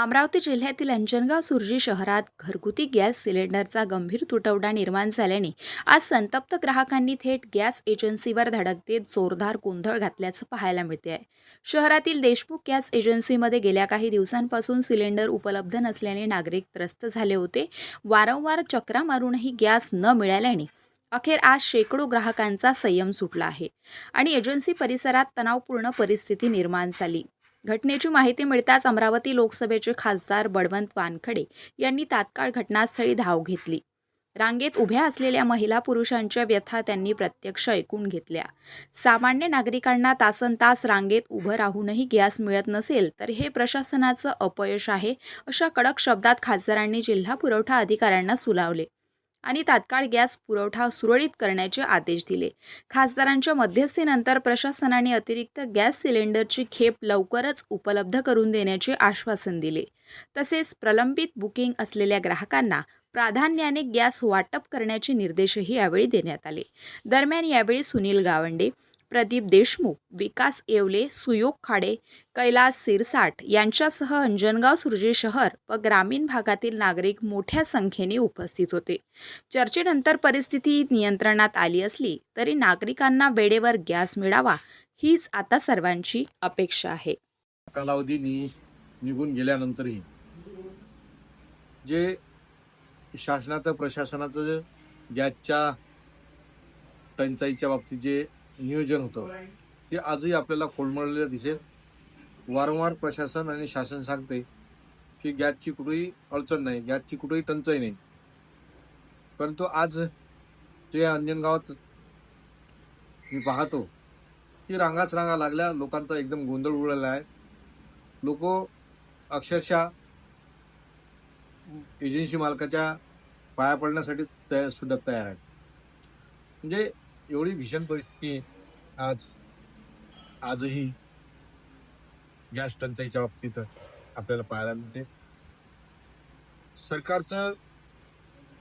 अमरावती जिल्ह्यातील अंजनगाव सुर्जी शहरात घरगुती गॅस सिलेंडरचा गंभीर तुटवडा निर्माण झाल्याने आज संतप्त ग्राहकांनी थेट गॅस एजन्सीवर धडक देत जोरदार गोंधळ घातल्याचं पाहायला मिळते आहे। शहरातील देशमुख गॅस एजन्सीमध्ये गेल्या काही दिवसांपासून सिलेंडर उपलब्ध नसल्याने नागरिक त्रस्त झाले होते। वारंवार चक्रा मारूनही गॅस न मिळाल्याने अखेर आज शेकडो ग्राहकांचा संयम सुटला आहे आणि एजन्सी परिसरात तणावपूर्ण परिस्थिती निर्माण झाली। घटनेची माहिती मिळताच अमरावती लोकसभेचे खासदार बळवंत वानखडे यांनी तात्काळ घटनास्थळी धाव घेतली। रांगेत उभ्या असलेल्या महिला पुरुषांच्या व्यथा त्यांनी प्रत्यक्ष ऐकून घेतल्या। सामान्य नागरिकांना तासनतास रांगेत उभं राहूनही गॅस मिळत नसेल तर हे प्रशासनाचं अपयश आहे, अशा कडक शब्दात खासदारांनी जिल्हा पुरवठा अधिकाऱ्यांना सुनावले आणि तात्काळ गॅस पुरवठा सुरळीत करण्याचे आदेश दिले। खासदारांच्या मध्यस्थीनंतर प्रशासनाने अतिरिक्त गॅस सिलेंडरची खेप लवकरच उपलब्ध करून देण्याचे आश्वासन दिले। तसेच प्रलंबित बुकिंग असलेल्या ग्राहकांना प्राधान्याने गॅस वाटप करण्याचे निर्देशही यावेळी देण्यात आले। दरम्यान यावेळी सुनील गावंडे, प्रदीप देशमुख, विकास येवले, सुयोग खाडे, कैलास सिरसाट यांच्यासह अंजनगाव सुर्जी शहर व ग्रामीण भागातील नागरिक मोठ्या संख्येने उपस्थित होते। चर्चेनंतर परिस्थिती नियंत्रणात आली असली तरी नागरिकांना वेळेवर गॅस मिळावा हीच आता सर्वांची अपेक्षा आहे। कालावधी निघून गेल्यानंतरही जे शासनाचं प्रशासनाचं गॅसच्या टंचाईच्या बाबतीत जे नियोजन होतं ते आजही आपल्याला कोलमडलेलं दिसेल। वारंवार प्रशासन आणि शासन सांगते की गॅसची कुठेही अडचण नाही, गॅसची कुठेही टंचाई नाही, परंतु आज जे अंजनगावात मी पाहतो की रांगाच रांगा लागल्या, लोकांचा एकदम गोंधळ उडलेला आहे। लोक अक्षरशः एजन्सी मालकाच्या पाया पडण्यासाठी सुद्धा तयार आहेत। म्हणजे एवढी भीषण परिस्थिती आजही गॅस टंचाईच्या बाबतीत आपल्याला पाहायला मिळते। सरकारचं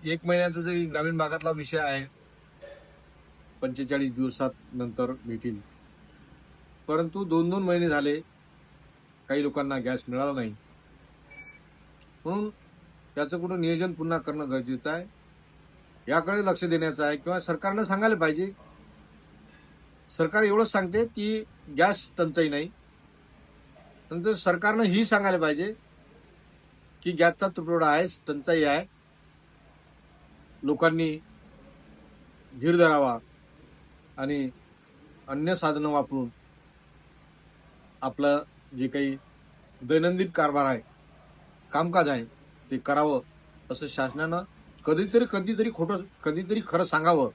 1 महिन्याचा जरी ग्रामीण भागातला विषय आहे, 45 दिवसात नंतर भेटेल, परंतु 2-2 महिने झाले काही लोकांना गॅस मिळाला नाही। म्हणून त्याचं कुठं नियोजन पुन्हा करणं गरजेचं आहे, याकडे लक्ष देण्याचं आहे किंवा सरकारनं सांगायला पाहिजे। सरकार एवढंच सांगते की गॅस टंचाई नाही, नंतर सरकारनं ही सांगायला पाहिजे की गॅसचा तुटवडा आहे, टंचाई आहे, लोकांनी धीर धरावा आणि अन्य साधनं वापरून आपलं जे काही दैनंदिन कारभार आहे, कामकाज आहे ते करावं, असं शासनानं कधीतरी खरं सांगावं,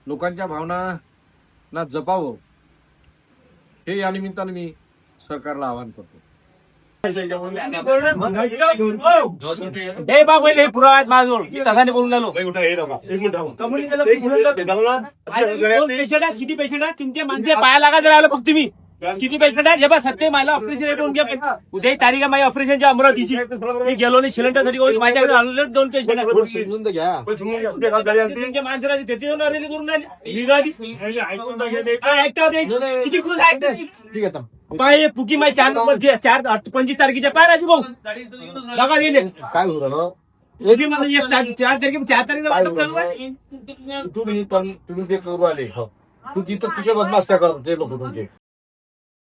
लोकांच्या भावनांना जपावं, हे या निमित्तानं मी सरकारला आवाहन करतो। किती पेशंट आहे तुमचे माणसे पाया लागत राहिलं फक्त तुम्ही किती पेशंट आहे जेव्हा सत्य मला ऑपरेशन येऊन घ्या उद्याही तारीख आहे माझ्या ऑपरेशनच्या अमरावतीची मी गेलो नाही सिलेंडरसाठी माझ्याकडे आलेले 2 पेशंट माणसं त्याची रॅली करून किती खुश आहे पाय पुकी माय 4-25 तारखेच्या पाय राजू भाऊ लगा गेले काय हो राहिलं 4 तारखेला वाटप चालू आहे। तुम्ही ते करू आले, तू तिथं तिथे बदमाश करत ते लोक तुमचे